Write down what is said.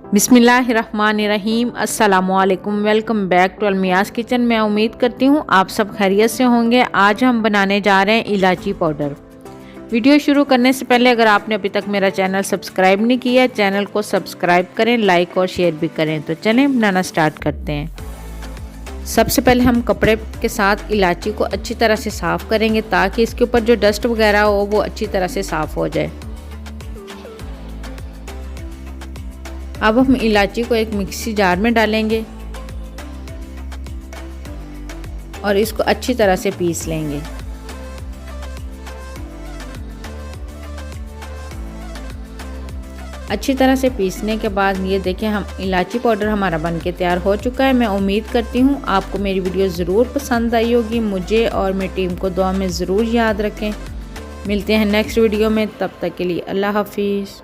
बिस्मिल्लाहिर्रहमानिर्रहीम। अस्सलामुअलैकुम। Welcome back to Almiyaz kitchen. मैं उम्मीद करती हूँ आप सब खैरियत से होंगे। आज हम बनाने जा रहे हैं इलायची पाउडर। वीडियो शुरू करने से पहले अगर आपने अभी तक मेरा चैनल सब्सक्राइब नहीं किया, चैनल को सब्सक्राइब करें, लाइक और शेयर भी करें। तो चलें बनाना स्टार्ट करते हैं। सबसे पहले हम कपड़े के साथ इलायची को अच्छी तरह से साफ़ करेंगे ताकि इसके ऊपर जो डस्ट वगैरह हो वो अच्छी तरह से साफ़ हो जाए। अब हम इलायची को एक मिक्सी जार में डालेंगे और इसको अच्छी तरह से पीस लेंगे। अच्छी तरह से पीसने के बाद ये देखें, हम इलायची पाउडर हमारा बनके तैयार हो चुका है। मैं उम्मीद करती हूँ आपको मेरी वीडियो ज़रूर पसंद आई होगी। मुझे और मेरी टीम को दुआ में ज़रूर याद रखें। मिलते हैं नेक्स्ट वीडियो में, तब तक के लिए अल्लाह हाफिज़।